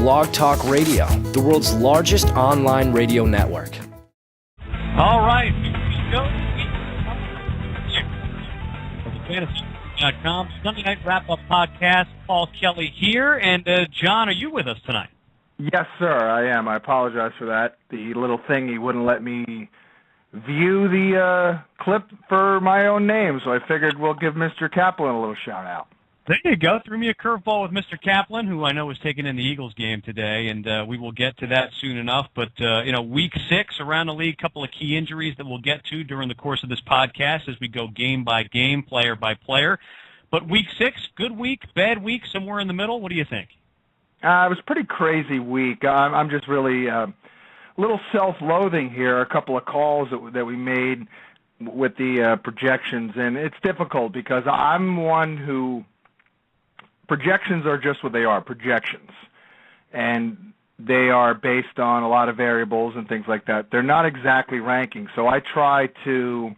Blog Talk Radio, the world's largest online radio network. All right, we go. FantasyGuru.com Sunday Night Wrap-Up Podcast. Paul Kelly here, and John, are you with us tonight? Yes, sir, I am. I apologize for that. The little thingy wouldn't let me view the clip for my own name, so I figured we'll give Mr. Caplan a little shout-out. There you go. Threw me a curveball with Mr. Caplan, who I know is taking in the Eagles game today, and we will get to that soon enough. But, Week 6 around the league, a couple of key injuries that we'll get to during the course of this podcast as we go game by game, player by player. But Week 6, good week, bad week, somewhere in the middle. What do you think? It was a pretty crazy week. I'm just really a little self-loathing here, a couple of calls that we made with the projections, and it's difficult because I'm one who... Projections are just what they are, projections. And they are based on a lot of variables and things like that. They're not exactly rankings. So I try to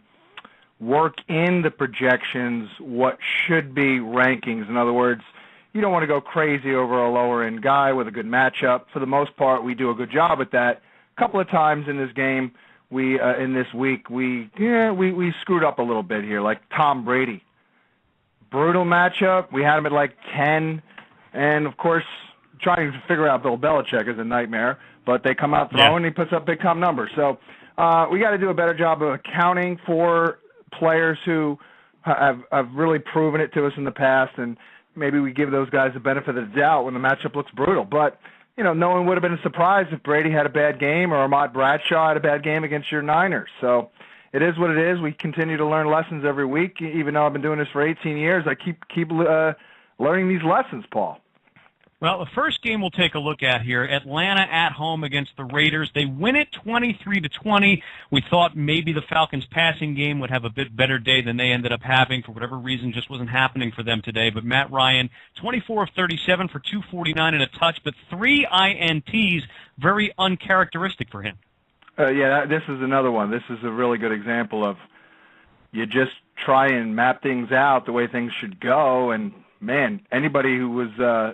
work in the projections what should be rankings. In other words, you don't want to go crazy over a lower-end guy with a good matchup. For the most part, we do a good job at that. A couple of times in this game, in this week, we screwed up a little bit here, like Tom Brady. Brutal matchup. We had him at like 10. And, of course, trying to figure out Bill Belichick is a nightmare. But they come out throwing, and he puts up big-time numbers. So we got to do a better job of accounting for players who have really proven it to us in the past. And maybe we give those guys the benefit of the doubt when the matchup looks brutal. But, no one would have been a surprise if Brady had a bad game or Ahmad Bradshaw had a bad game against your Niners. So it is what it is. We continue to learn lessons every week. Even though I've been doing this for 18 years, I keep learning these lessons, Paul. Well, the first game we'll take a look at here, Atlanta at home against the Raiders. They win it 23-20. We thought maybe the Falcons' passing game would have a bit better day than they ended up having. For whatever reason, just wasn't happening for them today. But Matt Ryan, 24 of 37 for 249 and a touch, but 3 INTs, very uncharacteristic for him. This is another one. This is a really good example of you just try and map things out the way things should go, and, man, anybody who was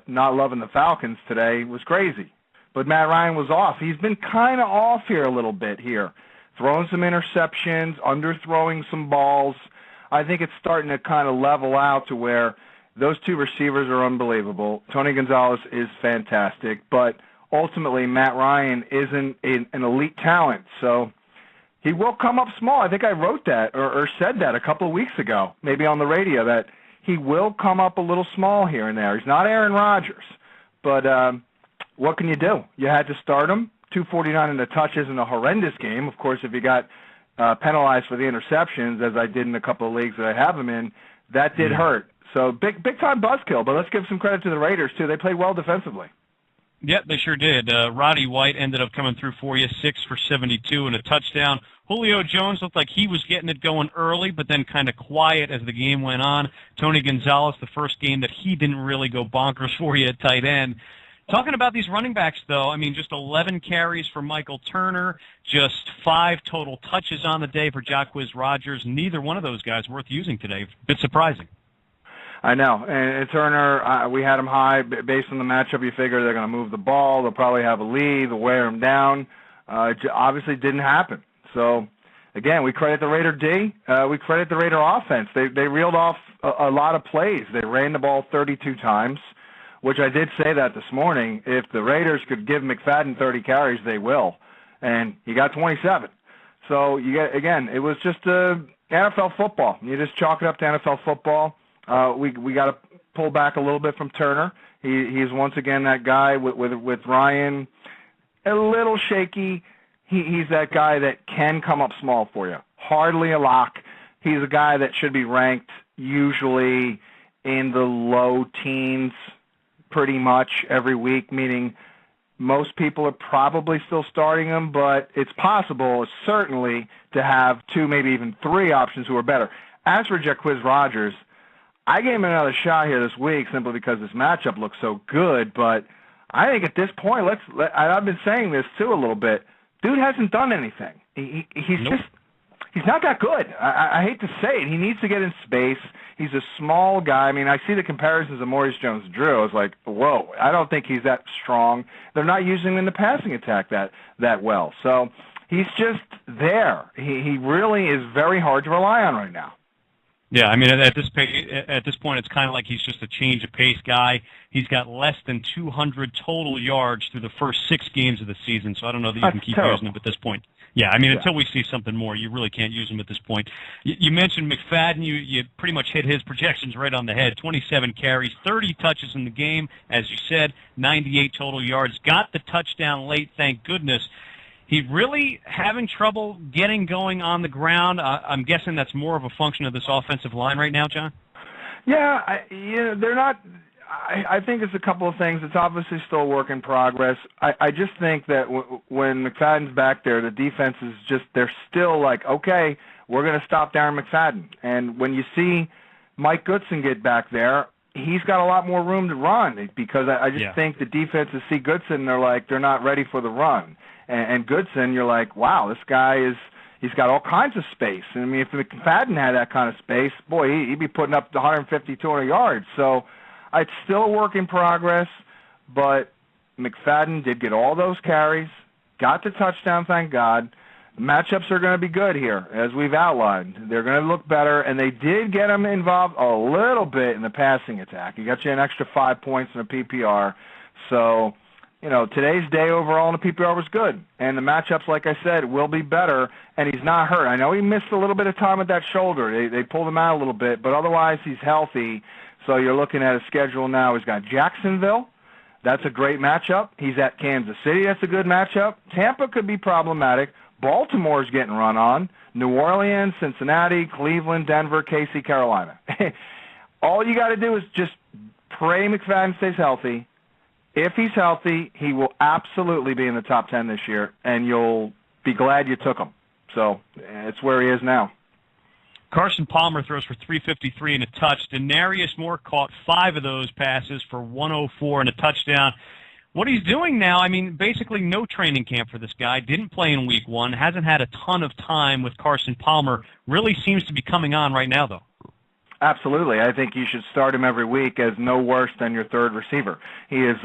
not loving the Falcons today was crazy. But Matt Ryan was off. He's been kind of off here a little bit here, throwing some interceptions, underthrowing some balls. I think it's starting to kind of level out to where those two receivers are unbelievable. Tony Gonzalez is fantastic, but ultimately, Matt Ryan isn't an elite talent, so he will come up small. I think I wrote that or said that a couple of weeks ago, maybe on the radio, that he will come up a little small here and there. He's not Aaron Rodgers, but what can you do? You had to start him. 249 and a touch isn't a horrendous game. Of course, if you got penalized for the interceptions, as I did in a couple of leagues that I have him in, that did hurt. So big-time buzzkill, but let's give some credit to the Raiders, too. They played well defensively. Yep, they sure did. Roddy White ended up coming through for you, 6 for 72 and a touchdown. Julio Jones looked like he was getting it going early, but then kind of quiet as the game went on. Tony Gonzalez, the first game that he didn't really go bonkers for you at tight end. Talking about these running backs, though, just 11 carries for Michael Turner, just 5 total touches on the day for Jacquizz Rodgers. Neither one of those guys worth using today. A bit surprising. I know. And Turner, we had him high. Based on the matchup, you figure they're going to move the ball. They'll probably have a lead. They'll wear him down. It obviously didn't happen. So, again, we credit the Raider D. We credit the Raider offense. They reeled off a lot of plays. They ran the ball 32 times, which I did say that this morning. If the Raiders could give McFadden 30 carries, they will. And he got 27. So, it was just NFL football. You just chalk it up to NFL football. We got to pull back a little bit from Turner. He's once again that guy with Ryan, a little shaky. He's that guy that can come up small for you. Hardly a lock. He's a guy that should be ranked usually in the low teens pretty much every week, meaning most people are probably still starting him, but it's possible, certainly, to have 2, maybe even 3 options who are better. As for Jacquizz Rodgers, I gave him another shot here this week simply because this matchup looks so good, but I think at this point, I've been saying this too a little bit, dude hasn't done anything. He's he's not that good. I hate to say it. He needs to get in space. He's a small guy. I mean, I see the comparisons of Maurice Jones-Drew. I was like, whoa, I don't think he's that strong. They're not using him in the passing attack that well. So he's just there. He really is very hard to rely on right now. Yeah, I mean, at this point, it's kind of like he's just a change of pace guy. He's got less than 200 total yards through the first 6 games of the season, so I don't know that you can keep using him at this point. Yeah, I mean, until we see something more, you really can't use him at this point. You mentioned McFadden. You pretty much hit his projections right on the head. 27 carries, 30 touches in the game, as you said, 98 total yards. Got the touchdown late, thank goodness. He's really having trouble getting going on the ground. I'm guessing that's more of a function of this offensive line right now, John? Yeah, they're not. I think it's a couple of things. It's obviously still a work in progress. I just think that when McFadden's back there, the defense is just, they're still like, okay, we're going to stop Darren McFadden. And when you see Mike Goodson get back there, he's got a lot more room to run because I just think the defenses see Goodson, they're not ready for the run. And Goodson, you're like, wow, this guy he's got all kinds of space. I mean, if McFadden had that kind of space, boy, he'd be putting up 150, 200 yards. So it's still a work in progress, but McFadden did get all those carries, got the touchdown, thank God. Matchups are going to be good here, as we've outlined. They're going to look better, and they did get him involved a little bit in the passing attack. He got you an extra 5 points in a PPR. So, today's day overall in the PPR was good. And the matchups, like I said, will be better, and he's not hurt. I know he missed a little bit of time with that shoulder. They pulled him out a little bit, but otherwise he's healthy. So you're looking at a schedule now. He's got Jacksonville. That's a great matchup. He's at Kansas City. That's a good matchup. Tampa could be problematic. Baltimore's getting run on. New Orleans, Cincinnati, Cleveland, Denver, KC, Carolina. All you got to do is just pray McFadden stays healthy. If he's healthy, he will absolutely be in the top 10 this year, and you'll be glad you took him. So it's where he is now. Carson Palmer throws for 353 and a touch. Denarius Moore caught 5 of those passes for 104 and a touchdown. What he's doing now, I mean, basically no training camp for this guy. Didn't play in week 1. Hasn't had a ton of time with Carson Palmer. Really seems to be coming on right now, though. Absolutely. I think you should start him every week as no worse than your third receiver. He is.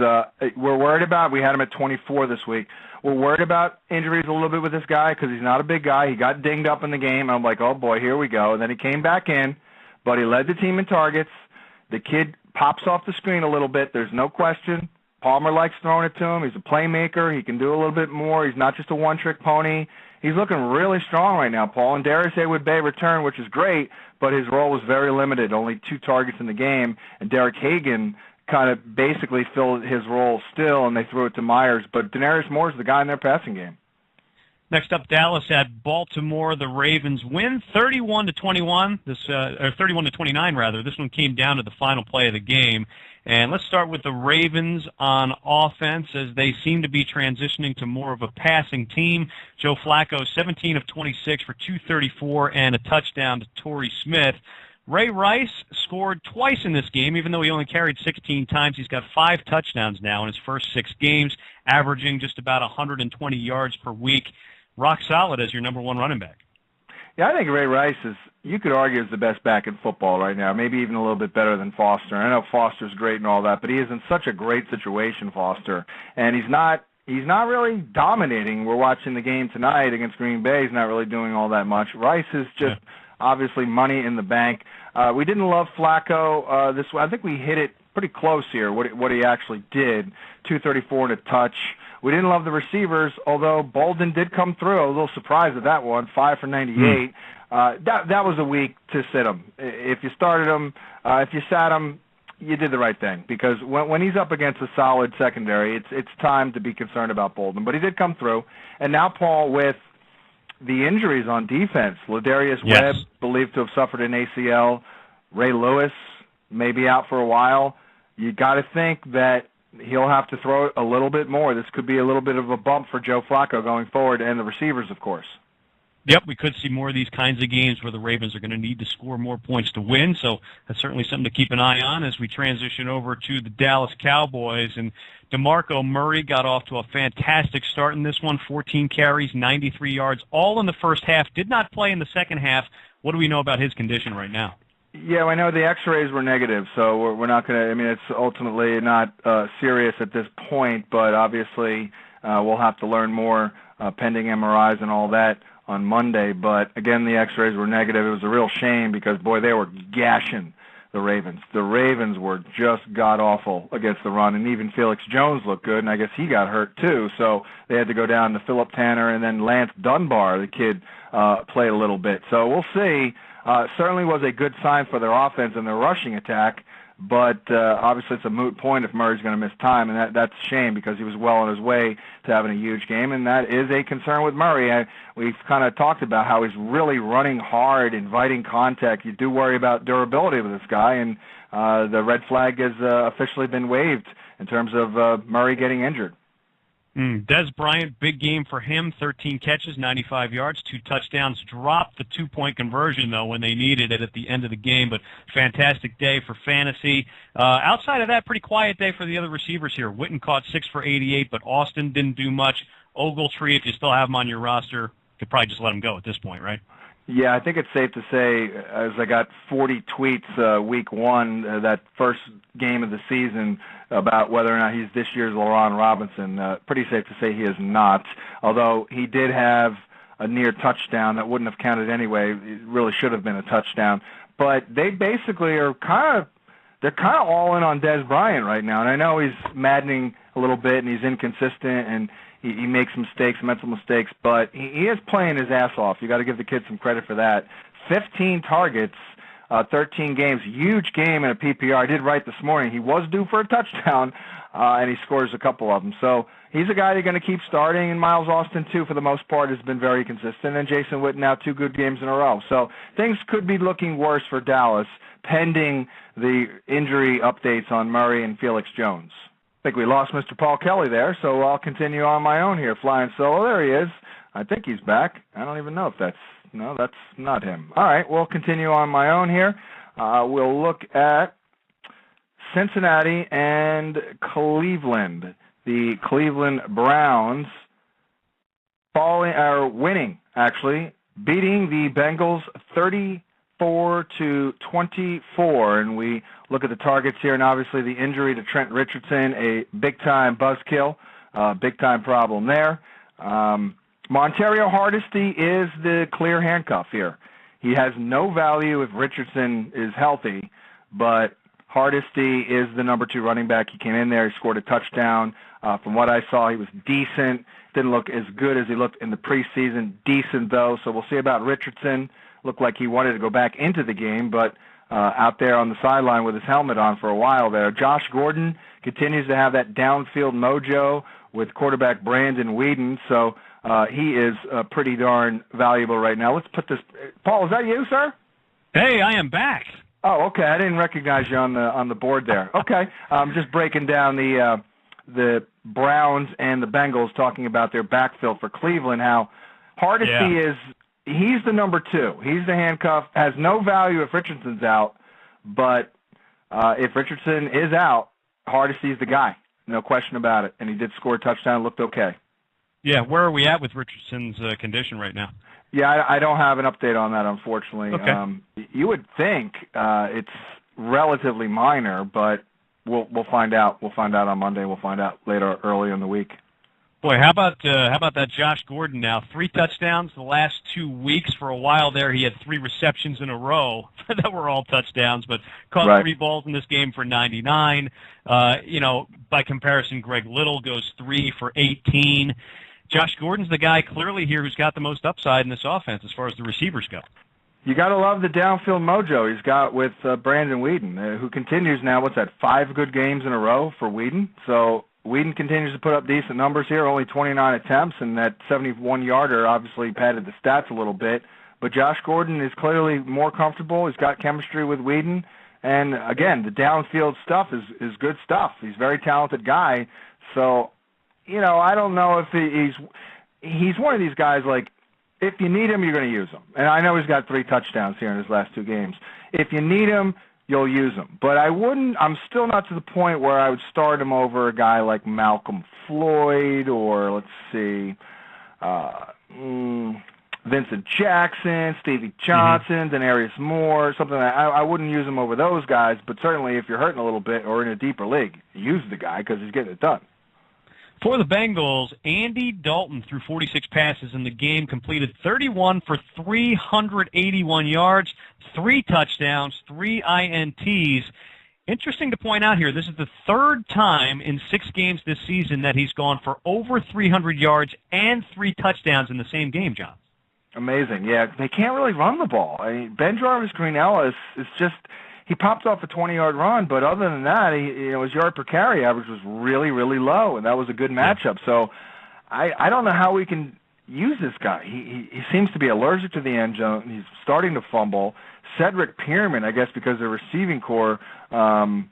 We're worried about, we had him at 24 this week. We're worried about injuries a little bit with this guy because he's not a big guy. He got dinged up in the game. I'm like, oh, boy, here we go. And then he came back in, but he led the team in targets. The kid pops off the screen a little bit. There's no question. Palmer likes throwing it to him. He's a playmaker. He can do a little bit more. He's not just a one-trick pony. He's looking really strong right now, Paul. And Darius Haywood-Bay returned, which is great, but his role was very limited, only 2 targets in the game. And Derek Hagan kind of basically filled his role still, and they threw it to Myers. But Denarius Moore is the guy in their passing game. Next up, Dallas at Baltimore. The Ravens win 31-21. Or 31-29 rather. This one came down to the final play of the game. And let's start with the Ravens on offense as they seem to be transitioning to more of a passing team. Joe Flacco, 17 of 26 for 234 and a touchdown to Torrey Smith. Ray Rice scored twice in this game, even though he only carried 16 times. He's got 5 touchdowns now in his first 6 games, averaging just about 120 yards per week. Rock solid as your number 1 running back. Yeah, I think Ray Rice is, you could argue, is the best back in football right now, maybe even a little bit better than Foster. I know Foster's great and all that, but he is in such a great situation, Foster, and he's not really dominating. We're watching the game tonight against Green Bay. He's not really doing all that much. Rice is just obviously money in the bank. We didn't love Flacco this way. I think we hit it pretty close here, what he actually did, 234 and a touch. We didn't love the receivers, although Bolden did come through. I was a little surprised at that one, 5 for 98. That was a week to sit him. If you started him, if you sat him, you did the right thing, because when he's up against a solid secondary, it's time to be concerned about Bolden. But he did come through. And now, Paul, with the injuries on defense, Ladarius Webb believed to have suffered an ACL. Ray Lewis may be out for a while. You got to think that he'll have to throw it a little bit more. This could be a little bit of a bump for Joe Flacco going forward, and the receivers, of course. Yep, we could see more of these kinds of games where the Ravens are going to need to score more points to win, so that's certainly something to keep an eye on as we transition over to the Dallas Cowboys. And DeMarco Murray got off to a fantastic start in this one, 14 carries, 93 yards, all in the first half, did not play in the second half. What do we know about his condition right now? Yeah, I know the X-rays were negative, so we're not going to. I mean, it's ultimately not serious at this point, but obviously we'll have to learn more pending MRIs and all that on Monday. But again, the X-rays were negative. It was a real shame because boy, they were gashing the Ravens. The Ravens were just god awful against the run, and even Felix Jones looked good, and I guess he got hurt too. So they had to go down to Philip Tanner and then Lance Dunbar. The kid played a little bit. So we'll see. Certainly was a good sign for their offense and their rushing attack, but obviously it's a moot point if Murray's going to miss time, and that's a shame because he was well on his way to having a huge game, and that is a concern with Murray. We've kind of talked about how he's really running hard, inviting contact. You do worry about durability with this guy, and the red flag has officially been waved in terms of Murray getting injured. Dez Bryant, big game for him, 13 catches, 95 yards, 2 touchdowns, dropped the 2-point conversion, though, when they needed it at the end of the game, but fantastic day for fantasy. Outside of that, pretty quiet day for the other receivers here. Witten caught 6 for 88, but Austin didn't do much. Ogletree, if you still have him on your roster, could probably just let him go at this point, right? Yeah, I think it's safe to say, as I got 40 tweets week one, that first game of the season, about whether or not he's this year's LaRon Robinson. Pretty safe to say he is not, although he did have a near touchdown that wouldn't have counted anyway. It really should have been a touchdown. But they basically are they're kind of all in on Dez Bryant right now. And I know he's maddening a little bit and he's inconsistent and he makes mistakes, mental mistakes, but he is playing his ass off. You got to give the kid some credit for that. 15 targets, 13 games, huge game in a PPR. I did write this morning. He was due for a touchdown, and he scores a couple of them. So he's a guy you're going to keep starting, and Miles Austin, too, for the most part, has been very consistent, and Jason Witten now 2 good games in a row. So things could be looking worse for Dallas, pending the injury updates on Murray and Felix Jones. I think we lost Mr. Paul Kelly there, so I'll continue on my own here, flying solo. There he is. I think he's back. I don't even know if that's not him. All right, we'll continue on my own here. We'll look at Cincinnati and Cleveland. The Cleveland Browns winning, actually, beating the Bengals 34-24, and we look at the targets here, and obviously the injury to Trent Richardson, a big-time buzzkill, big-time problem there. Montario Hardesty is the clear handcuff here. He has no value if Richardson is healthy, but Hardesty is the number 2 running back. He came in there, he scored a touchdown. From what I saw, he was decent. Didn't look as good as he looked in the preseason. Decent, though, so we'll see about Richardson. Looked like he wanted to go back into the game, but out there on the sideline with his helmet on for a while there. Josh Gordon continues to have that downfield mojo with quarterback Brandon Weeden, so he is pretty darn valuable right now. Let's put this. Paul, is that you, sir? Hey, I am back. Oh, okay. I didn't recognize you on the board there. Okay, just breaking down the Browns and the Bengals, talking about their backfield for Cleveland. How Hardesty is. He's the number 2. He's the handcuff. Has no value if Richardson's out, but if Richardson is out, Hardesty's the guy. No question about it. And he did score a touchdown. Looked okay. Yeah, where are we at with Richardson's condition right now? Yeah, I don't have an update on that, unfortunately. Okay. You would think it's relatively minor, but we'll find out. We'll find out on Monday. We'll find out later, early in the week. Boy, how about that Josh Gordon now? 3 touchdowns the last 2 weeks. For a while there, he had 3 receptions in a row that were all touchdowns, but caught 3 balls in this game for 99. By comparison, Greg Little goes 3 for 18. Josh Gordon's the guy clearly here who's got the most upside in this offense as far as the receivers go. You got to love the downfield mojo he's got with Brandon Weeden, who continues now, 5 good games in a row for Weeden. So Weeden continues to put up decent numbers here, only 29 attempts, and that 71-yarder obviously padded the stats a little bit. But Josh Gordon is clearly more comfortable. He's got chemistry with Weeden. And, again, the downfield stuff is good stuff. He's a very talented guy. So, I don't know if he's one of these guys like if you need him, you're going to use him. And I know he's got 3 touchdowns here in his last 2 games. If you need him, you'll use him. But I'm still not to the point where I would start him over a guy like Malcolm Floyd or, let's see, Vincent Jackson, Stevie Johnson, Denarius Moore, something like that. I wouldn't use him over those guys, but certainly if you're hurting a little bit or in a deeper league, use the guy because he's getting it done. For the Bengals, Andy Dalton threw 46 passes in the game, completed 31 for 381 yards, 3 touchdowns, 3 INTs. Interesting to point out here, this is the 3rd time in 6 games this season that he's gone for over 300 yards and 3 touchdowns in the same game, John. Amazing. Yeah, they can't really run the ball. I mean, Ben Jarvis Green-Ellis is just – he popped off a 20-yard run, but other than that, his yard per carry average was really, really low, and that was a good matchup. So I don't know how we can use this guy. He seems to be allergic to the end zone. He's starting to fumble. Cedric Pearman, I guess because the receiving core didn't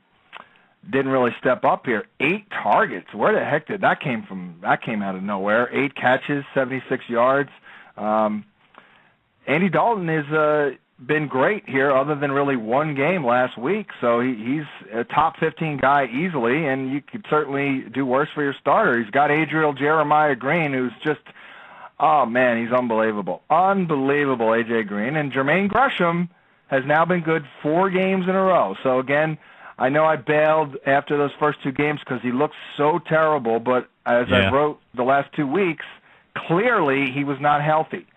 really step up here. 8 targets. Where the heck did that came from? That came out of nowhere. 8 catches, 76 yards. Andy Dalton is been great here other than really 1 game last week. So he's a top 15 guy easily, and you could certainly do worse for your starter. He's got Adriel Jeremiah Green, who's just, oh, man, he's unbelievable. Unbelievable, A.J. Green. And Jermaine Gresham has now been good 4 games in a row. So, again, I know I bailed after those first 2 games because he looked so terrible, but as I wrote the last 2 weeks, clearly he was not healthy.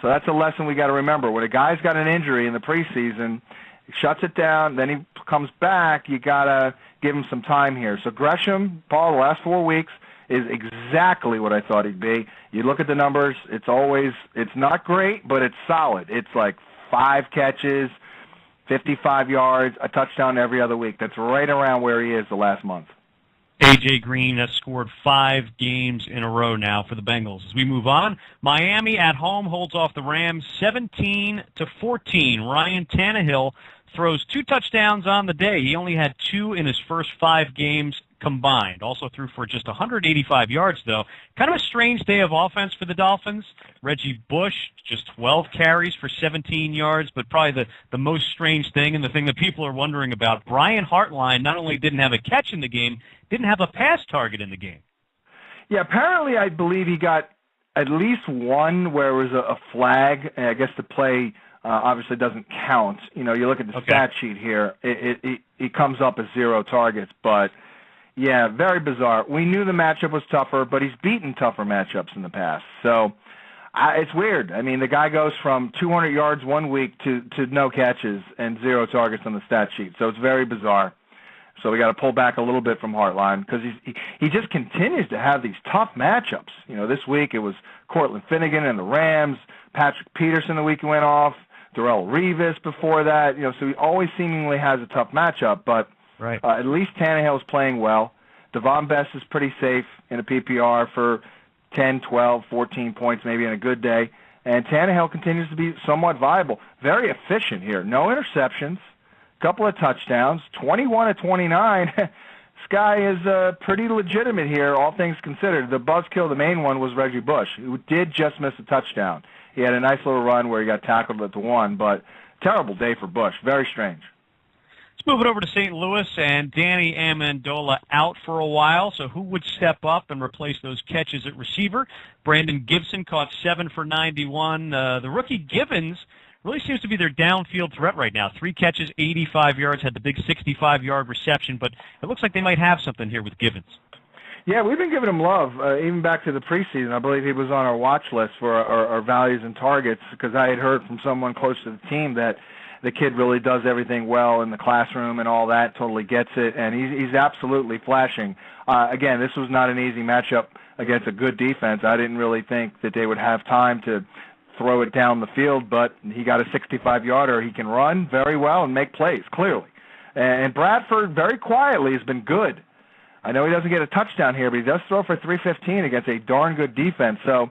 So that's a lesson we got to remember. When a guy's got an injury in the preseason, he shuts it down, then he comes back, you got to give him some time here. So Gresham, Paul, the last 4 weeks is exactly what I thought he'd be. You look at the numbers, it's not great, but it's solid. It's like 5 catches, 55 yards, a touchdown every other week. That's right around where he is the last month. A.J. Green has scored 5 games in a row now for the Bengals. As we move on, Miami at home holds off the Rams 17-14. Ryan Tannehill throws 2 touchdowns on the day. He only had 2 in his first 5 games combined. Also threw for just 185 yards, though. Kind of a strange day of offense for the Dolphins. Reggie Bush, just 12 carries for 17 yards, but probably the most strange thing and the thing that people are wondering about, Brian Hartline not only didn't have a catch in the game, didn't have a pass target in the game. Yeah, apparently I believe he got at least 1 where it was a flag. I guess the play obviously doesn't count. You know, you look at the stat sheet here, it comes up as 0 targets, but yeah, very bizarre. We knew the matchup was tougher, but he's beaten tougher matchups in the past. So it's weird. I mean, the guy goes from 200 yards 1 week to no catches and 0 targets on the stat sheet. So it's very bizarre. So we got to pull back a little bit from Hartline because he just continues to have these tough matchups. You know, this week it was Cortland Finnegan and the Rams, Patrick Peterson the week he went off, Darrelle Revis before that. You know, so he always seemingly has a tough matchup, but at least Tannehill's playing well. Devon Best is pretty safe in a PPR for 10, 12, 14 points maybe on a good day. And Tannehill continues to be somewhat viable. Very efficient here. No interceptions, couple of touchdowns, 21-29. This guy is pretty legitimate here, all things considered. The buzzkill, the main one, was Reggie Bush, who did just miss a touchdown. He had a nice little run where he got tackled at the 1, but terrible day for Bush. Very strange. Let's move it over to St. Louis, and Danny Amendola out for a while, so who would step up and replace those catches at receiver? Brandon Gibson caught 7 for 91. The rookie Givens really seems to be their downfield threat right now. 3 catches, 85 yards, had the big 65-yard reception, but it looks like they might have something here with Givens. Yeah, we've been giving him love, even back to the preseason. I believe he was on our watch list for our values and targets because I had heard from someone close to the team that the kid really does everything well in the classroom and all that, totally gets it, and he's absolutely flashing. Again, this was not an easy matchup against a good defense. I didn't really think that they would have time to throw it down the field, but he got a 65-yarder. He can run very well and make plays, clearly. And Bradford, very quietly, has been good. I know he doesn't get a touchdown here, but he does throw for 315 against a darn good defense. So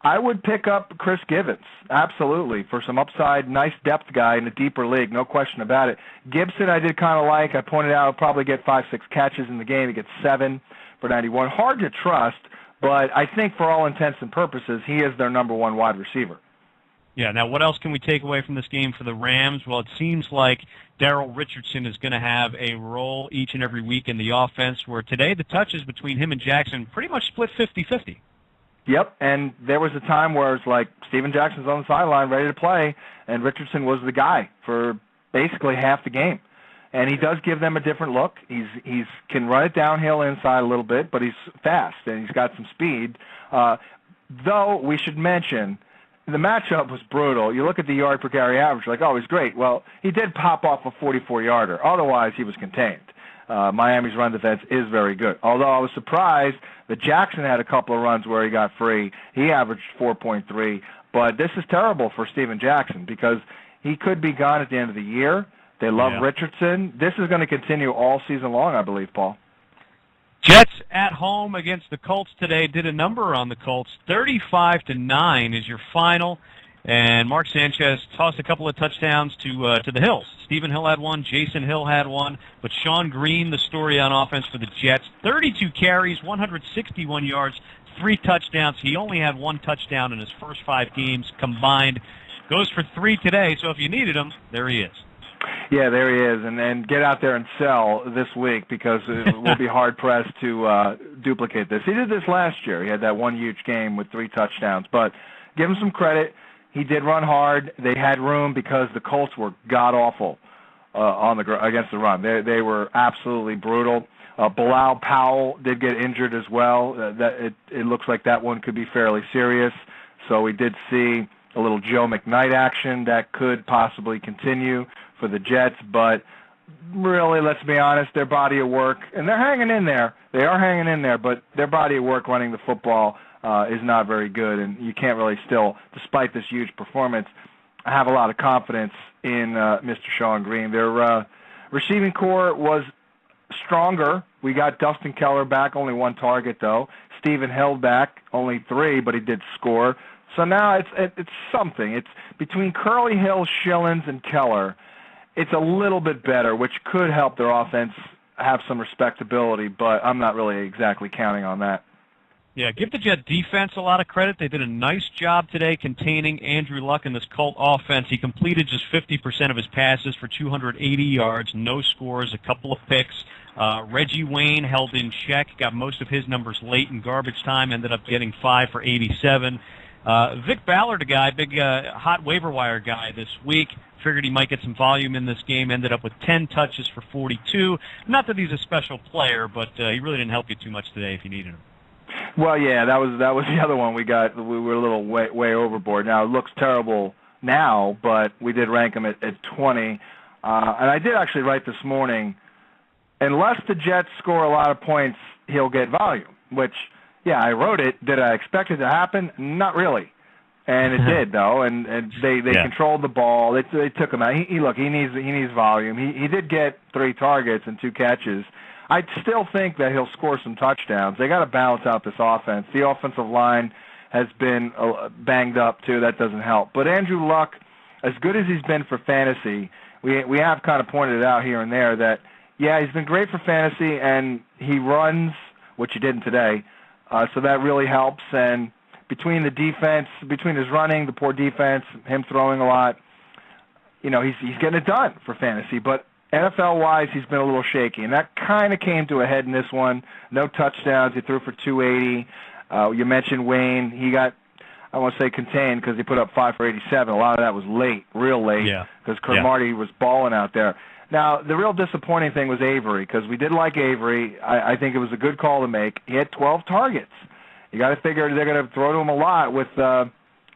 I would pick up Chris Givens, absolutely, for some upside, nice depth guy in a deeper league, no question about it. Gibson I did kind of like. I pointed out he'll probably get 5-6 catches in the game. He gets 7 for 91. Hard to trust, But I think for all intents and purposes, he is their number one wide receiver. Yeah, now what else can we take away from this game for the Rams? Well, it seems like Darrell Richardson is going to have a role each and every week in the offense, where today the touches between him and Jackson pretty much split 50-50. Yep, and there was a time where it's like Steven Jackson's on the sideline ready to play, and Richardson was the guy for basically half the game. And he does give them a different look. He's can run it downhill inside a little bit, but he's fast, and he's got some speed. Though we should mention, the matchup was brutal. You look at the yard per carry average, like, oh, he's great. Well, he did pop off a 44-yarder. Otherwise, he was contained. Miami's run defense is very good. Although I was surprised that Jackson had a couple of runs where he got free. He averaged 4.3. But this is terrible for Steven Jackson because he could be gone at the end of the year. They love Richardson. This is going to continue all season long, I believe, Paul. Jets at home against the Colts today. Did a number on the Colts. 35-9 is your final. And Mark Sanchez tossed a couple of touchdowns to the Hills. Stephen Hill had one. Jason Hill had one. But Sean Green, the story on offense for the Jets, 32 carries, 161 yards, 3 touchdowns. He only had 1 touchdown in his first 5 games combined. Goes for 3 today, so if you needed him, there he is. Yeah, there he is, and get out there and sell this week because it will be hard-pressed to duplicate this. He did this last year. He had that one huge game with 3 touchdowns, but give him some credit. He did run hard. They had room because the Colts were god-awful against the run. They were absolutely brutal. Bilal Powell did get injured as well. It looks like that one could be fairly serious, so we did see a little Joe McKnight action that could possibly continue for the Jets, but really, let's be honest, their body of work, and they're hanging in there. They are hanging in there, but their body of work running the football is not very good, and you can't really still, despite this huge performance, have a lot of confidence in Mr. Sean Green. Their receiving core was stronger. We got Dustin Keller back, only 1 target, though. Stephen Hill back, only 3, but he did score. So now it's something. It's between Curly Hill, Schillens, and Keller. It's a little bit better, which could help their offense have some respectability, but I'm not really exactly counting on that. Yeah, give the Jet defense a lot of credit. They did a nice job today containing Andrew Luck in this Colt offense. He completed just 50% of his passes for 280 yards, no scores, a couple of picks. Reggie Wayne held in check, got most of his numbers late in garbage time, ended up getting 5 for 87. Vic Ballard, a guy, big hot waiver wire guy this week, figured he might get some volume in this game, ended up with 10 touches for 42. Not that he's a special player, but he really didn't help you too much today if you needed him. Well, yeah, that was the other one we got. We were a little way overboard. Now, it looks terrible now, but we did rank him at 20. And I did actually write this morning, unless the Jets score a lot of points, he'll get volume, which, yeah, I wrote it. Did I expect it to happen? Not really. And it did, though, and they controlled the ball. They took him out. He needs volume. He did get 3 targets and 2 catches. I still think that he'll score some touchdowns. They got to balance out this offense. The offensive line has been banged up, too. That doesn't help. But Andrew Luck, as good as he's been for fantasy, we have kind of pointed it out here and there that, yeah, he's been great for fantasy, and he runs, which he didn't today, so that really helps. And between the defense, between his running, the poor defense, him throwing a lot, he's getting it done for fantasy. But NFL-wise, he's been a little shaky, and that kind of came to a head in this one. No touchdowns. He threw for 280. You mentioned Wayne. He got, I want to say contained because he put up 5 for 87. A lot of that was late, real late, because Cromartie was balling out there. Now, the real disappointing thing was Avery, because we did like Avery. I think it was a good call to make. He had 12 targets. You got to figure they're going to throw to him a lot with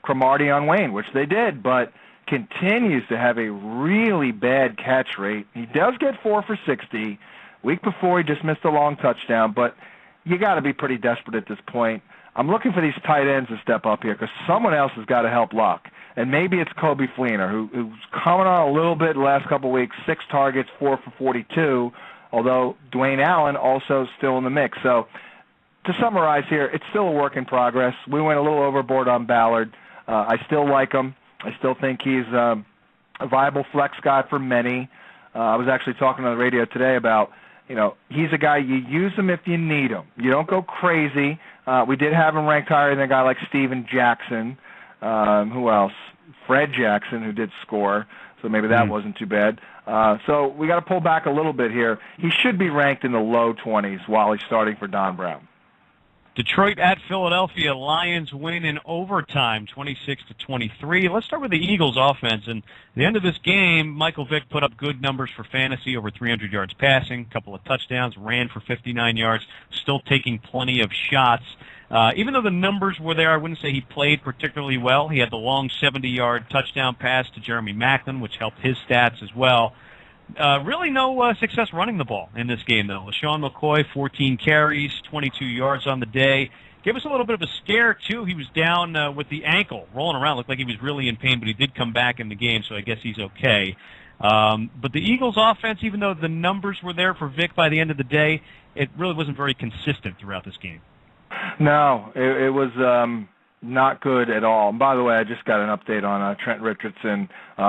Cromartie on Wayne, which they did, but continues to have a really bad catch rate. He does get 4 for 60. Week before, he just missed a long touchdown, but you got to be pretty desperate at this point. I'm looking for these tight ends to step up here because someone else has got to help Luck. And maybe it's Kobe Fleener, who's coming on a little bit the last couple of weeks, 6 targets, 4 for 42, although Dwayne Allen also still in the mix. So to summarize here, it's still a work in progress. We went a little overboard on Ballard. I still like him. I still think he's a viable flex guy for many. I was actually talking on the radio today about he's a guy you use him if you need him. You don't go crazy. We did have him ranked higher than a guy like Steven Jackson. Who else? Fred Jackson, who did score. So maybe that wasn't too bad. So we got to pull back a little bit here. He should be ranked in the low 20s while he's starting for Don Brown. Detroit at Philadelphia. Lions win in overtime, 26-23. Let's start with the Eagles' offense. And at the end of this game, Michael Vick put up good numbers for fantasy, over 300 yards passing, a couple of touchdowns, ran for 59 yards, still taking plenty of shots. Even though the numbers were there, I wouldn't say he played particularly well. He had the long 70-yard touchdown pass to Jeremy Maclin, which helped his stats as well. Really no success running the ball in this game, though. LaShawn McCoy, 14 carries, 22 yards on the day. Gave us a little bit of a scare, too. He was down with the ankle, rolling around. Looked like he was really in pain, but he did come back in the game, so I guess he's okay. But the Eagles' offense, even though the numbers were there for Vic by the end of the day, it really wasn't very consistent throughout this game. No, it was not good at all. And by the way, I just got an update on Trent Richardson.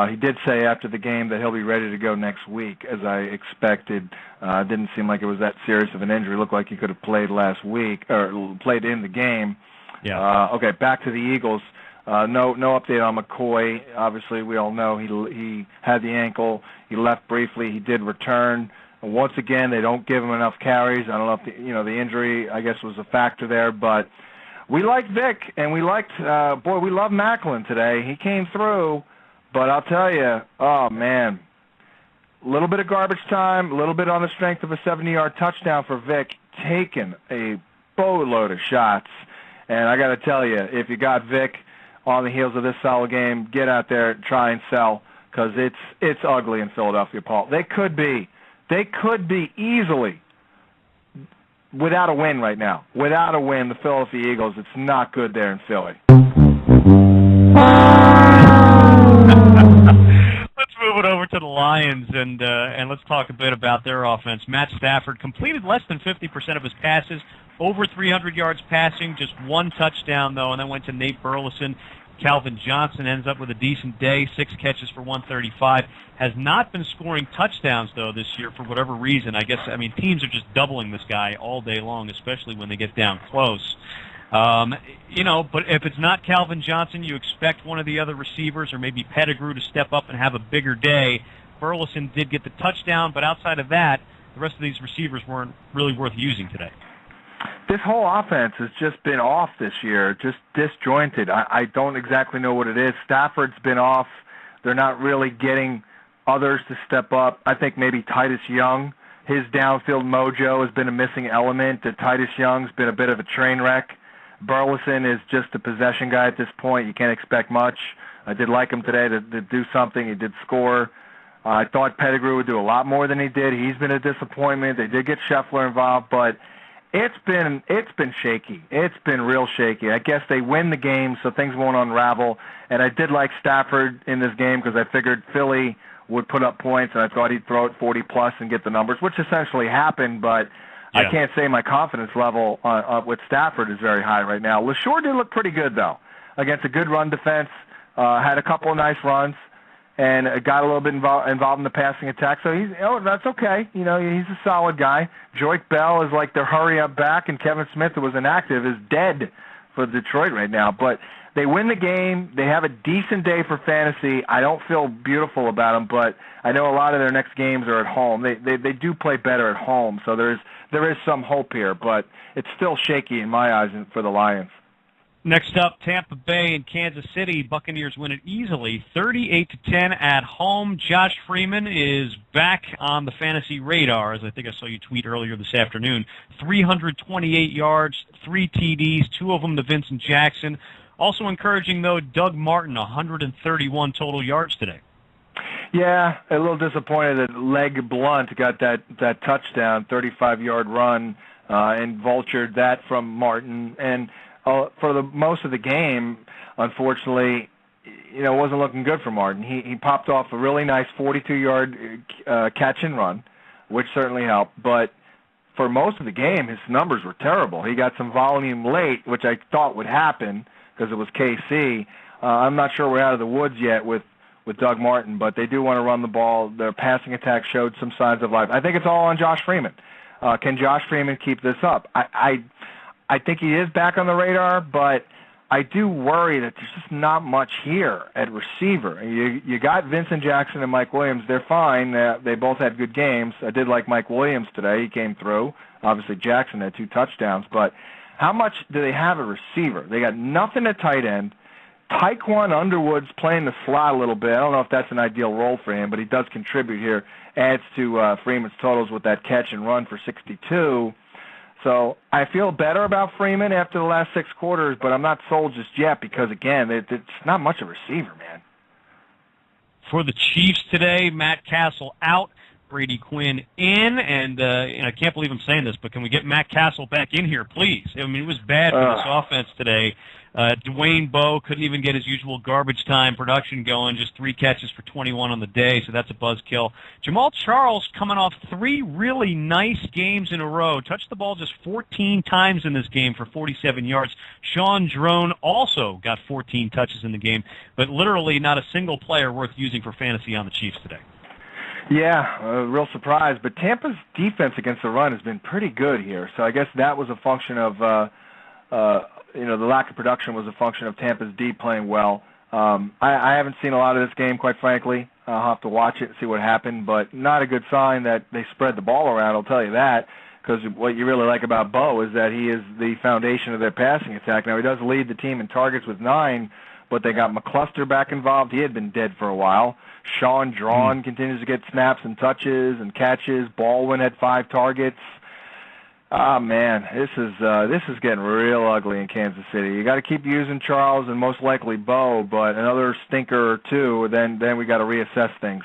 He did say after the game that he'll be ready to go next week, as I expected. Didn't seem like it was that serious of an injury. Looked like he could have played last week, or played in the game. Yeah. Okay, back to the Eagles. No update on McCoy. Obviously, we all know he had the ankle. He left briefly. He did return. Once again, they don't give him enough carries. I don't know if the injury, I guess, was a factor there, but we liked Vic, and we liked we love Maclin today. He came through, but I'll tell you, oh man, a little bit of garbage time, a little bit on the strength of a 70-yard touchdown for Vic, taking a boatload of shots. And I got to tell you, if you got Vic on the heels of this solid game, get out there and try and sell, because it's ugly in Philadelphia, Paul. They could be easily without a win right now. Without a win, the Philadelphia Eagles, it's not good there in Philly. Let's move it over to the Lions, and let's talk a bit about their offense. Matt Stafford completed less than 50% of his passes, over 300 yards passing, just one touchdown, though, and then went to Nate Burleson. Calvin Johnson ends up with a decent day, 6 catches for 135. Has not been scoring touchdowns, though, this year for whatever reason. I mean, teams are just doubling this guy all day long, especially when they get down close. But if it's not Calvin Johnson, you expect one of the other receivers or maybe Pettigrew to step up and have a bigger day. Burleson did get the touchdown, but outside of that, the rest of these receivers weren't really worth using today. This whole offense has just been off this year, just disjointed. I don't exactly know what it is. Stafford's been off. They're not really getting others to step up. I think maybe Titus Young, his downfield mojo has been a missing element. Titus Young's been a bit of a train wreck. Burleson is just a possession guy at this point. You can't expect much. I did like him today to do something. He did score. I thought Pettigrew would do a lot more than he did. He's been a disappointment. They did get Scheffler involved, but it's been shaky. It's been real shaky. I guess they win the game, so things won't unravel. And I did like Stafford in this game because I figured Philly would put up points, and I thought he'd throw it 40-plus and get the numbers, which essentially happened, but yeah. I can't say my confidence level with Stafford is very high right now. LaShawn did look pretty good, though, against a good run defense, had a couple of nice runs, and got a little bit involved in the passing attack. So that's okay. He's a solid guy. Joique Bell is like the hurry-up back, and Kevin Smith, who was inactive, is dead for Detroit right now. But they win the game. They have a decent day for fantasy. I don't feel beautiful about them, but I know a lot of their next games are at home. They do play better at home, so there is some hope here, but it's still shaky in my eyes for the Lions. Next up, Tampa Bay and Kansas City. Buccaneers win it easily, 38-10 at home. Josh Freeman is back on the fantasy radar, as I think I saw you tweet earlier this afternoon. 328 yards, 3 TDs, 2 of them to Vincent Jackson. Also encouraging, though, Doug Martin, 131 total yards today. Yeah, a little disappointed that Leg Blunt got that touchdown, 35-yard run, and vultured that from Martin. And for the most of the game, unfortunately, it wasn't looking good for Martin. He popped off a really nice 42-yard catch and run, which certainly helped. But for most of the game, his numbers were terrible. He got some volume late, which I thought would happen because it was KC. I'm not sure we're out of the woods yet with with Doug Martin, but they do want to run the ball. Their passing attack showed some signs of life. I think it's all on Josh Freeman. Can Josh Freeman keep this up? I think he is back on the radar, but I do worry that there's just not much here at receiver. You got Vincent Jackson and Mike Williams. They're fine. They both had good games. I did like Mike Williams today. He came through. Obviously, Jackson had 2 touchdowns. But how much do they have at receiver? They got nothing at tight end. Tyquan Underwood's playing the slot a little bit. I don't know if that's an ideal role for him, but he does contribute here. Adds to Freeman's totals with that catch and run for 62. So I feel better about Freeman after the last 6 quarters, but I'm not sold just yet because, again, it's not much of a receiver, man. For the Chiefs today, Matt Castle out, Brady Quinn in, and I can't believe I'm saying this, but can we get Matt Castle back in here, please? I mean, it was bad for this offense today. Dwayne Bowe couldn't even get his usual garbage time production going, just 3 catches for 21 on the day, so that's a buzzkill. Jamal Charles coming off 3 really nice games in a row. Touched the ball just 14 times in this game for 47 yards. Sean Drone also got 14 touches in the game, but literally not a single player worth using for fantasy on the Chiefs today. Yeah, real surprise. But Tampa's defense against the run has been pretty good here, so I guess that was a function of the lack of production was a function of Tampa's D playing well. I haven't seen a lot of this game, quite frankly. I'll have to watch it and see what happened, but not a good sign that they spread the ball around, I'll tell you that, because what you really like about Bowe is that he is the foundation of their passing attack. Now, he does lead the team in targets with 9, but they got McCluster back involved. He had been dead for a while. Sean Drawn continues to get snaps and touches and catches. Baldwin had 5 targets. Oh, man, this is getting real ugly in Kansas City. You got to keep using Charles and most likely Bowe, but another stinker or 2, then we got to reassess things.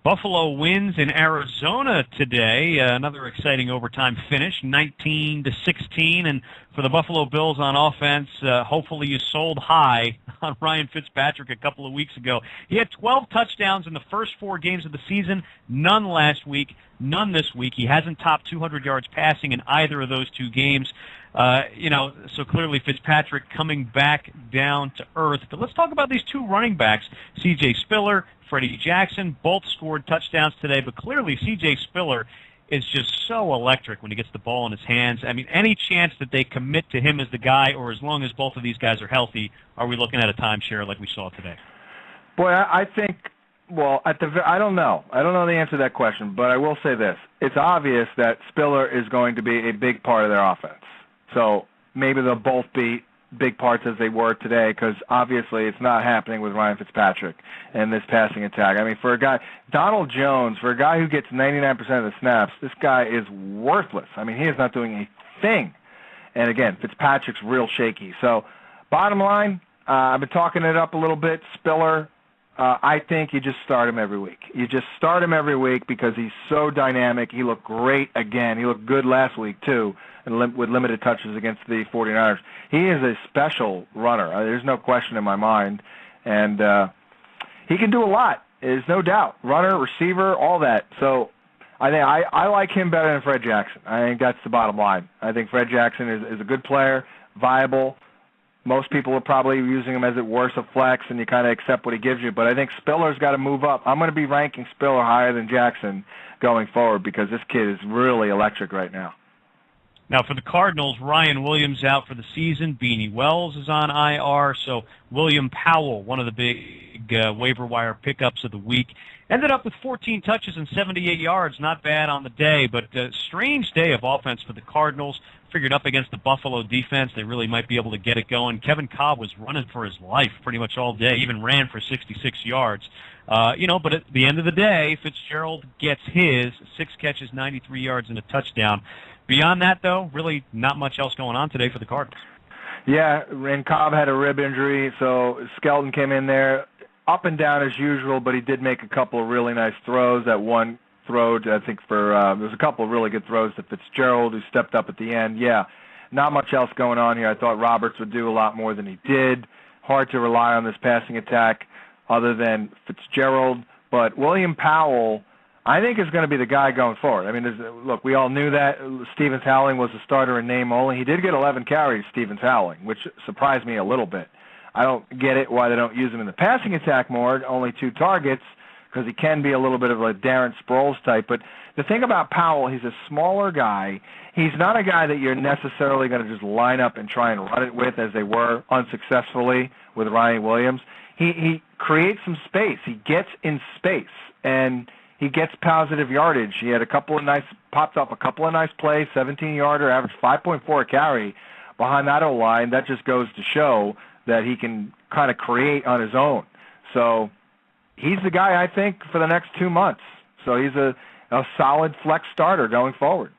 Buffalo wins in Arizona today. Another exciting overtime finish, 19-16. And for the Buffalo Bills on offense, hopefully you sold high on Ryan Fitzpatrick a couple of weeks ago. He had 12 touchdowns in the first 4 games of the season, none last week, none this week. He hasn't topped 200 yards passing in either of those 2 games. So clearly Fitzpatrick coming back down to earth. But let's talk about these 2 running backs, C.J. Spiller, Freddie Jackson. Both scored touchdowns today, but clearly C.J. Spiller is just so electric when he gets the ball in his hands. I mean, any chance that they commit to him as the guy, or as long as both of these guys are healthy, are we looking at a timeshare like we saw today? Boy, I think, well, I don't know. I don't know the answer to that question, but I will say this. It's obvious that Spiller is going to be a big part of their offense. So maybe they'll both be big parts as they were today, because obviously it's not happening with Ryan Fitzpatrick and this passing attack. I mean, for a guy, Donald Jones, for a guy who gets 99% of the snaps, this guy is worthless. I mean, he is not doing a thing. And again, Fitzpatrick's real shaky. So bottom line, I've been talking it up a little bit. Spiller, I think you just start him every week. You just start him every week because he's so dynamic. He looked great again. He looked good last week, too, and with limited touches against the 49ers. He is a special runner. There's no question in my mind. And he can do a lot. There's no doubt. Runner, receiver, all that. So I think I like him better than Fred Jackson. I think that's the bottom line. I think Fred Jackson is a good player, viable. Most people are probably using him as at worst a flex, and you kind of accept what he gives you. But I think Spiller's got to move up. I'm going to be ranking Spiller higher than Jackson going forward because this kid is really electric right now. Now, for the Cardinals, Ryan Williams out for the season. Beanie Wells is on IR. So William Powell, one of the big waiver wire pickups of the week, ended up with 14 touches and 78 yards. Not bad on the day, but a strange day of offense for the Cardinals. Figured up against the Buffalo defense, they really might be able to get it going. Kevin Cobb was running for his life pretty much all day, even ran for 66 yards. But at the end of the day, Fitzgerald gets his 6 catches, 93 yards, and a touchdown. Beyond that, though, really not much else going on today for the Cardinals. Yeah, and Cobb had a rib injury, so Skelton came in there up and down as usual, but he did make a couple of really nice throws. That one throw, I think, there's a couple of really good throws to Fitzgerald, who stepped up at the end. Yeah, not much else going on here. I thought Roberts would do a lot more than he did. Hard to rely on this passing attack other than Fitzgerald. But William Powell, I think, is going to be the guy going forward. I mean, look, we all knew that. Stevens Howling was a starter in name only. He did get 11 carries, Stevens Howling, which surprised me a little bit. I don't get it why they don't use him in the passing attack more, only 2 targets, because he can be a little bit of a Darren Sproles type. But the thing about Powell, he's a smaller guy. He's not a guy that you're necessarily going to just line up and try and run it with, as they were unsuccessfully with Ryan Williams. He creates some space. He gets in space, and he gets positive yardage. He had popped up a couple of nice plays, 17-yarder, averaged 5.4 a carry behind that O-line. That just goes to show that he can kind of create on his own. So he's the guy, I think, for the next 2 months. So he's a solid flex starter going forward.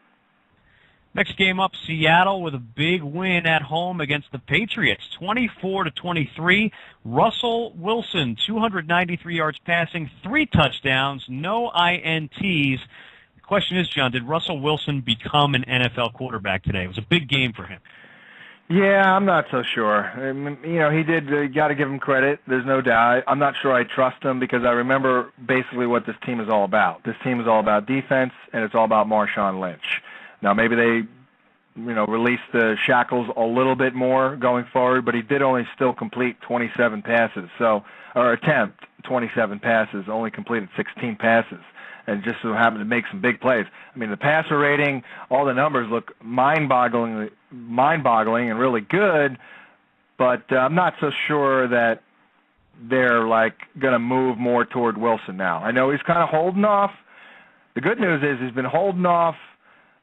Next game up, Seattle with a big win at home against the Patriots, 24-23. Russell Wilson, 293 yards passing, 3 touchdowns, no INTs. The question is, John, did Russell Wilson become an NFL quarterback today? It was a big game for him. Yeah, I'm not so sure. He did. You got to give him credit. There's no doubt. I'm not sure I trust him, because I remember basically what this team is all about. This team is all about defense, and it's all about Marshawn Lynch. Now, maybe they, release the shackles a little bit more going forward, but he did only still complete 27 passes, or attempt 27 passes, only completed 16 passes, and just so happened to make some big plays. I mean, the passer rating, all the numbers look mind-boggling and really good, but I'm not so sure that they're going to move more toward Wilson now. I know he's kind of holding off. The good news is he's been holding off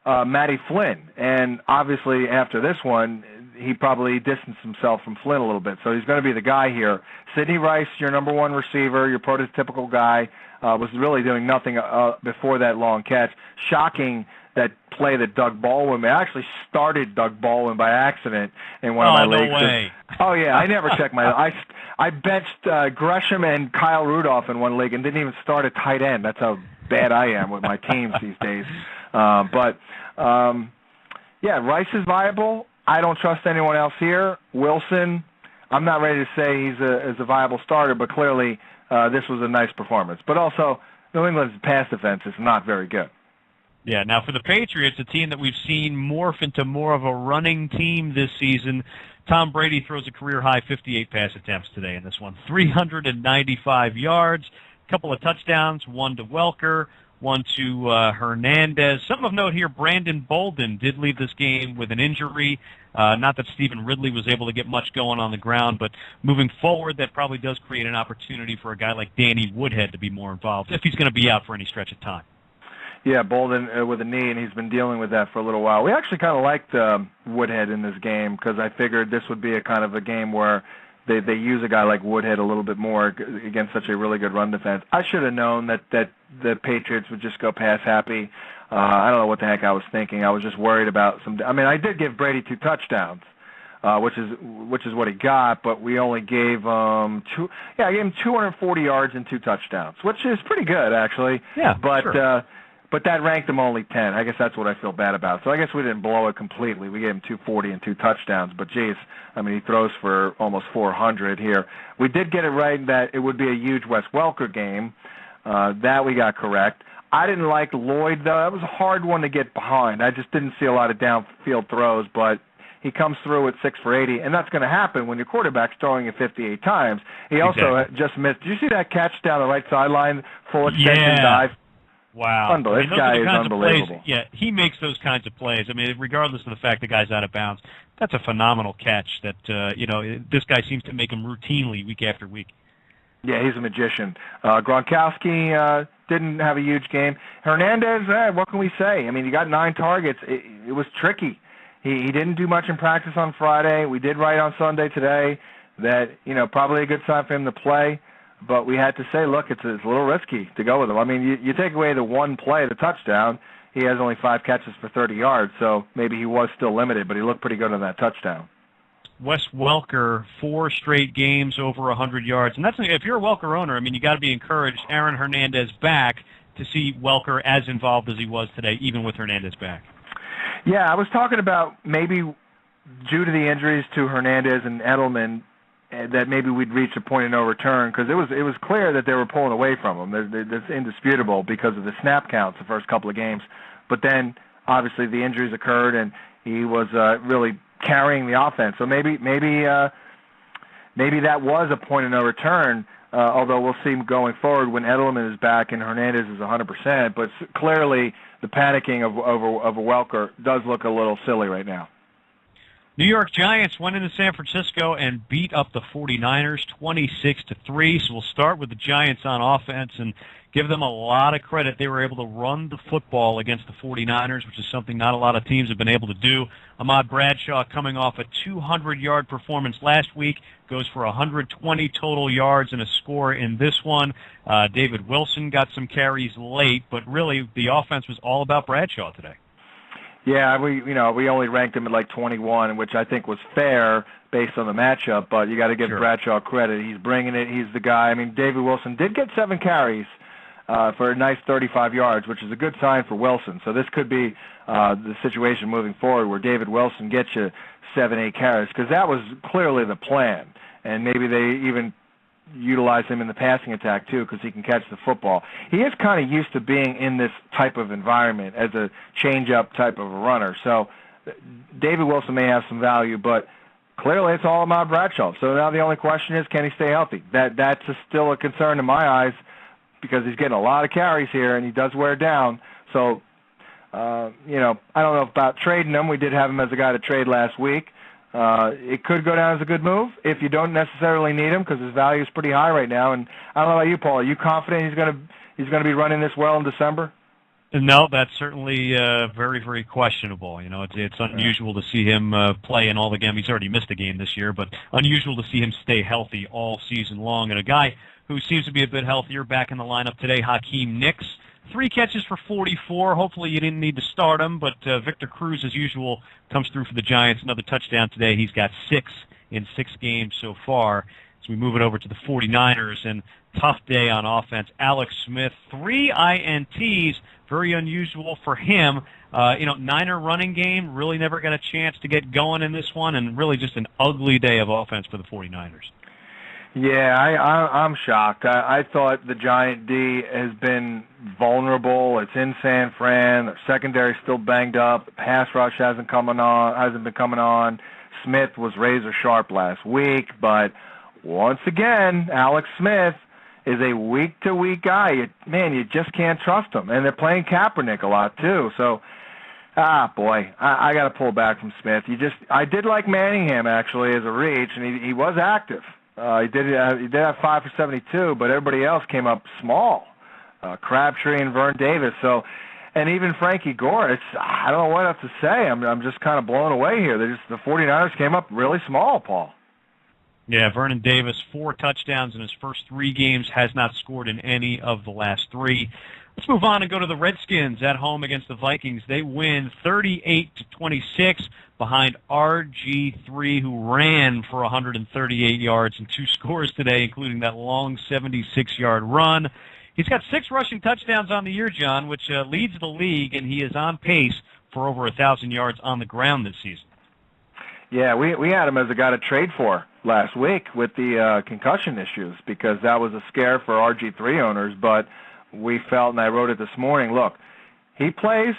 Matty Flynn, and obviously after this one, he probably distanced himself from Flynn a little bit, so he's going to be the guy here. Sidney Rice, your number 1 receiver, your prototypical guy, was really doing nothing before that long catch. Shocking that play that Doug Baldwin made. I actually started Doug Baldwin by accident in one of my leagues. No way. Oh, yeah, I never checked I benched Gresham and Kyle Rudolph in one league and didn't even start a tight end. That's how bad I am with my teams these days. Rice is viable. I don't trust anyone else here. Wilson, I'm not ready to say he's a viable starter, but clearly this was a nice performance. But also, New England's pass defense is not very good. Yeah, now for the Patriots, a team that we've seen morph into more of a running team this season, Tom Brady throws a career-high 58 pass attempts today in this one. 395 yards, a couple of touchdowns, 1 to Welker, 1 to Hernandez. Something of note here, Brandon Bolden did leave this game with an injury. Not that Stephen Ridley was able to get much going on the ground, but moving forward, that probably does create an opportunity for a guy like Danny Woodhead to be more involved, if he's going to be out for any stretch of time. Yeah, Bolden with a knee, and he's been dealing with that for a little while. We actually kind of liked Woodhead in this game, because I figured this would be a kind of a game where they use a guy like Woodhead a little bit more against such a really good run defense. I should have known that the Patriots would just go pass happy. I don't know what the heck I was thinking. I was just worried about I did give Brady 2 touchdowns, which is what he got, but we only gave him I gave him 240 yards and 2 touchdowns, which is pretty good actually. Yeah, but sure. But that ranked him only 10. I guess that's what I feel bad about. So I guess we didn't blow it completely. We gave him 240 and 2 touchdowns. But, geez, he throws for almost 400 here. We did get it right that it would be a huge Wes Welker game. That we got correct. I didn't like Lloyd, though. That was a hard one to get behind. I just didn't see a lot of downfield throws. But he comes through at 6 for 80, and that's going to happen when your quarterback's throwing it 58 times. He also just missed. Did you see that catch down the right sideline, full extension dive? Wow. This guy is unbelievable. He makes those kinds of plays. Regardless of the fact the guy's out of bounds, that's a phenomenal catch that, this guy seems to make him routinely week after week. Yeah, he's a magician. Gronkowski didn't have a huge game. Hernandez, what can we say? He got 9 targets. It was tricky. He didn't do much in practice on Friday. We did write on Sunday today that, probably a good sign for him to play. But we had to say, look, it's a little risky to go with him. You take away the 1 play, the touchdown, he has only 5 catches for 30 yards, so maybe he was still limited, but he looked pretty good on that touchdown. Wes Welker, 4 straight games over 100 yards. And that's if you're a Welker owner, you got to be encouraged. Aaron Hernandez back to see Welker as involved as he was today, even with Hernandez back. Yeah, I was talking about maybe due to the injuries to Hernandez and Edelman, that maybe we'd reach a point of no return, because it was clear that they were pulling away from him. That's indisputable because of the snap counts the first couple of games. But then, obviously, the injuries occurred, and he was really carrying the offense. So maybe maybe that was a point of no return, although we'll see going forward when Edelman is back and Hernandez is 100%. But clearly the panicking of Welker does look a little silly right now. New York Giants went into San Francisco and beat up the 49ers 26-3. So we'll start with the Giants on offense and give them a lot of credit. They were able to run the football against the 49ers, which is something not a lot of teams have been able to do. Ahmad Bradshaw, coming off a 200-yard performance last week, goes for 120 total yards and a score in this one. David Wilson got some carries late, but really the offense was all about Bradshaw today. Yeah, we only ranked him at like 21, which I think was fair based on the matchup, but you got to give Bradshaw credit. He's bringing it. He's the guy. I mean, David Wilson did get 7 carries for a nice 35 yards, which is a good sign for Wilson. So this could be the situation moving forward where David Wilson gets you 7-8 carries, because that was clearly the plan. And maybe they even utilize him in the passing attack too, because he can catch the football. He is kind of used to being in this type of environment as a change-up type of a runner. So David Wilson may have some value, but clearly it's all about Bradshaw. So now the only question is, can he stay healthy? That's still a concern in my eyes, because he's getting a lot of carries here and he does wear down. So I don't know about trading him. We did have him as a guy to trade last week. It could go down as a good move if you don't necessarily need him, because his value is pretty high right now. And I don't know about you, Paul. Are you confident he's going to be running this well in December? No, that's certainly very, very questionable. You know, it's unusual to see him play in all the games. He's already missed a game this year, but unusual to see him stay healthy all season long. And a guy who seems to be a bit healthier back in the lineup today, Hakeem Nicks. 3 catches for 44. Hopefully you didn't need to start him, but Victor Cruz, as usual, comes through for the Giants. Another touchdown today. He's got 6 in 6 games so far. So we move it over to the 49ers, and tough day on offense. Alex Smith, 3 INTs, very unusual for him. Niner running game, really never got a chance to get going in this one, and really just an ugly day of offense for the 49ers. Yeah, I'm shocked. I thought the Giant D has been vulnerable. It's in San Fran. Their secondary's still banged up. The pass rush hasn't been coming on. Smith was razor sharp last week, but once again, Alex Smith is a week-to-week guy. You just can't trust him. And they're playing Kaepernick a lot too. So, boy, I got to pull back from Smith. I did like Manningham actually as a reach, and he was active. He did have 5 for 72, but everybody else came up small. Crabtree and Vern Davis. So, and even Frankie Gore. I don't know what else to say. I'm just kind of blown away here. The 49ers came up really small, Paul. Yeah, Vernon Davis, 4 touchdowns in his first 3 games, has not scored in any of the last 3. Let's move on and go to the Redskins at home against the Vikings. They win 38-26 behind RG3, who ran for 138 yards and 2 scores today, including that long 76-yard run. He's got 6 rushing touchdowns on the year, John, which leads the league, and he is on pace for over 1,000 yards on the ground this season. Yeah, we had him as a guy to trade for last week with the concussion issues, because that was a scare for RG3 owners, but we felt, and I wrote it this morning, look, he plays,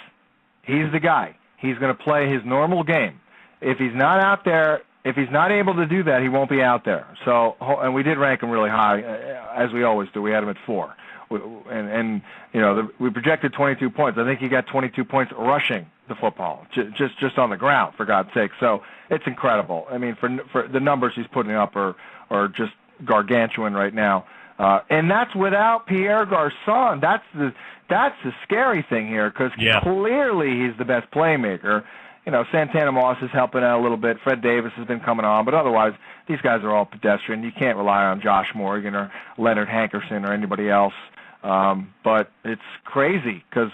he's the guy. He's going to play his normal game. If he's not out there, if he's not able to do that, he won't be out there. So, and we did rank him really high, as we always do. We had him at 4. We projected 22 points. I think he got 22 points rushing the football, just on the ground, for God's sake. So it's incredible. I mean, for the numbers he's putting up are just gargantuan right now. And that's without Pierre Garçon. That's the scary thing here, because clearly he's the best playmaker. Santana Moss is helping out a little bit. Fred Davis has been coming on, but otherwise these guys are all pedestrian. You can't rely on Josh Morgan or Leonard Hankerson or anybody else. But it's crazy, because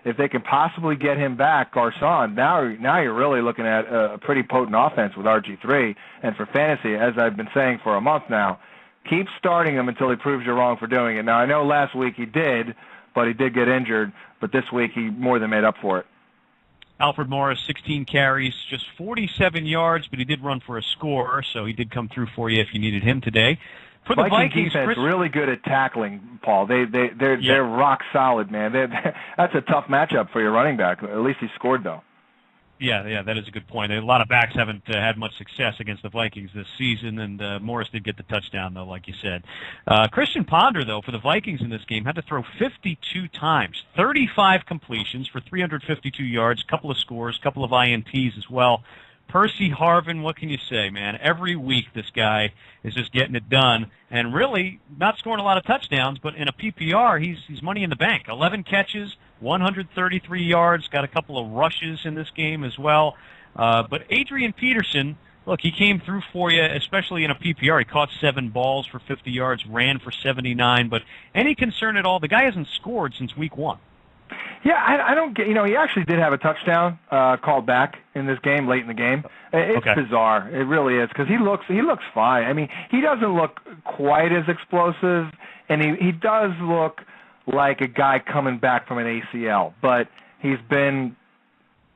if they can possibly get him back, Garçon, now you're really looking at a pretty potent offense with RG3. And for fantasy, as I've been saying for a month now, keep starting him until he proves you wrong for doing it. Now, I know last week he did, but he did get injured. But this week he more than made up for it. Alfred Morris, 16 carries, just 47 yards, but he did run for a score, so he did come through for you if you needed him today. For the Vikings, defense really good at tackling, Paul. They're rock solid, man. That's a tough matchup for your running back. At least he scored, though. Yeah, that is a good point. A lot of backs haven't had much success against the Vikings this season, and Morris did get the touchdown, though, like you said. Christian Ponder, though, for the Vikings in this game, had to throw 52 times, 35 completions for 352 yards, a couple of scores, a couple of INTs as well. Percy Harvin, what can you say, man? Every week this guy is just getting it done, and really not scoring a lot of touchdowns, but in a PPR, he's money in the bank. 11 catches, 133 yards, got a couple of rushes in this game as well. But Adrian Peterson, look, he came through for you, especially in a PPR. He caught 7 balls for 50 yards, ran for 79, but any concern at all? The guy hasn't scored since week 1. Yeah, I don't get. He actually did have a touchdown called back in this game, late in the game. It's bizarre. It really is, because he looks fine. I mean, he doesn't look quite as explosive, and he does look like a guy coming back from an ACL. But he's been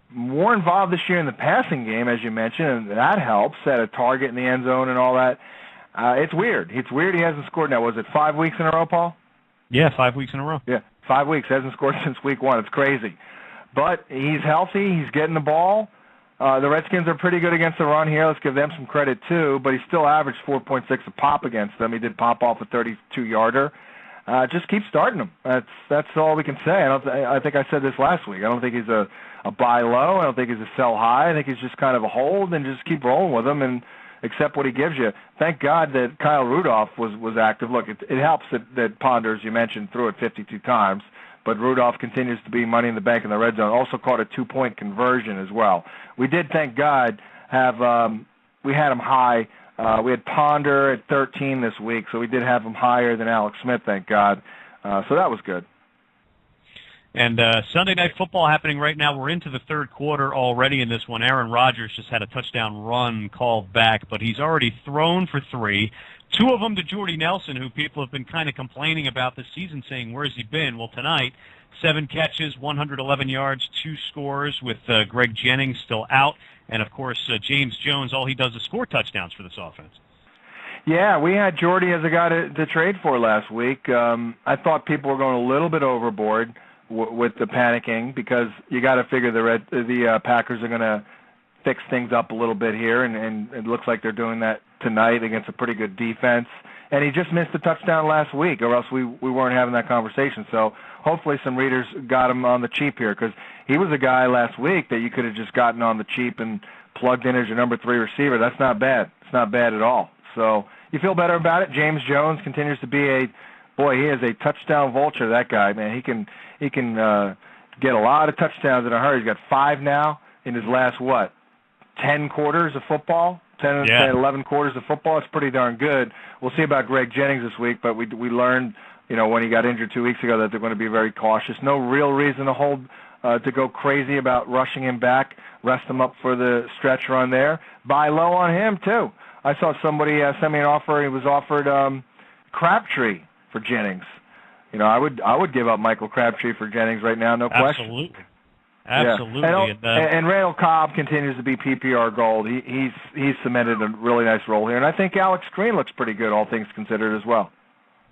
more involved this year in the passing game, as you mentioned, and that helps. Set a target in the end zone and all that. It's weird. It's weird he hasn't scored now. Was it 5 weeks in a row, Paul? Yeah, 5 weeks in a row. Yeah. 5 weeks, hasn't scored since week 1. It's crazy. But he's healthy. He's getting the ball. The Redskins are pretty good against the run here. Let's give them some credit, too. But he still averaged 4.6 a pop against them. He did pop off a 32-yarder. Just keep starting him. That's all we can say. I think I said this last week. I don't think he's a buy low. I don't think he's a sell high. I think he's just kind of a hold, and just keep rolling with him and accept what he gives you. Thank God that Kyle Rudolph was active. Look, it helps that Ponder, as you mentioned, threw it 52 times, but Rudolph continues to be money in the bank in the red zone. Also caught a 2-point conversion as well. We did, thank God, we had him high. We had Ponder at 13 this week, so we did have him higher than Alex Smith, thank God. So that was good. And Sunday Night Football happening right now. We're into the third quarter already in this one. Aaron Rodgers just had a touchdown run called back, but he's already thrown for 3. 2 of them to Jordy Nelson, who people have been kind of complaining about this season, saying, where's he been? Well, tonight, 7 catches, 111 yards, 2 scores with Greg Jennings still out. And, of course, James Jones, all he does is score touchdowns for this offense. Yeah, we had Jordy as a guy to trade for last week. I thought people were going a little bit overboard with the panicking, because you got to figure the Packers are going to fix things up a little bit here, and it looks like they're doing that tonight against a pretty good defense. And he just missed a touchdown last week, or else we weren't having that conversation. So hopefully some readers got him on the cheap here, because he was a guy last week that you could have just gotten on the cheap and plugged in as your number 3 receiver. That's not bad. It's not bad at all. So you feel better about it. James Jones continues to be he is a touchdown vulture, that guy, man. He can get a lot of touchdowns in a hurry. He's got 5 now in his last, 10 quarters of football? 10, 11 quarters of football. It's pretty darn good. We'll see about Greg Jennings this week, but we learned, when he got injured 2 weeks ago, that they're going to be very cautious. No real reason to go crazy about rushing him back. Rest him up for the stretch run there. Buy low on him, too. I saw somebody send me an offer. He was offered Crabtree for Jennings. I would give up Michael Crabtree for Jennings right now, no question. Absolutely. Yeah. And Randall Cobb continues to be PPR gold. He's cemented a really nice role here, and I think Alex Green looks pretty good, all things considered, as well.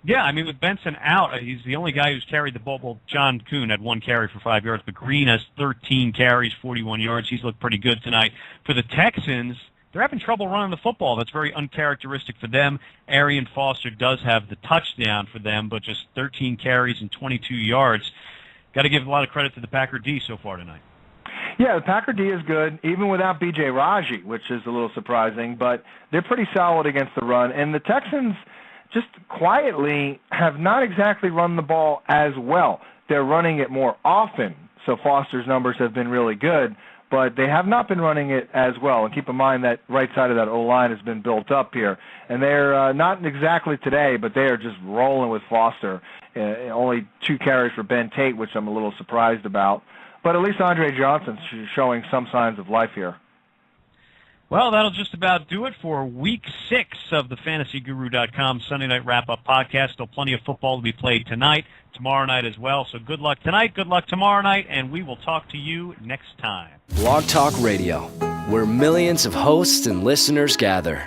Yeah, I mean, with Benson out, he's the only guy who's carried the ball. Well, John Kuhn had 1 carry for 5 yards, but Green has 13 carries, 41 yards. He's looked pretty good tonight. For the Texans, they're having trouble running the football. That's very uncharacteristic for them. Arian Foster does have the touchdown for them, but just 13 carries and 22 yards. Got to give a lot of credit to the Packer D so far tonight. Yeah, the Packer D is good, even without B.J. Raji, which is a little surprising, but they're pretty solid against the run. And the Texans just quietly have not exactly run the ball as well. They're running it more often, so Foster's numbers have been really good, but they have not been running it as well. And keep in mind that right side of that O-line has been built up here. And they're not exactly today, but they are just rolling with Foster. Only 2 carries for Ben Tate, which I'm a little surprised about. But at least Andre Johnson's showing some signs of life here. Well, that'll just about do it for Week 6 of the FantasyGuru.com Sunday Night Wrap-Up podcast. Still plenty of football to be played tonight, tomorrow night as well. So good luck tonight, good luck tomorrow night, and we will talk to you next time. Blog Talk Radio, where millions of hosts and listeners gather.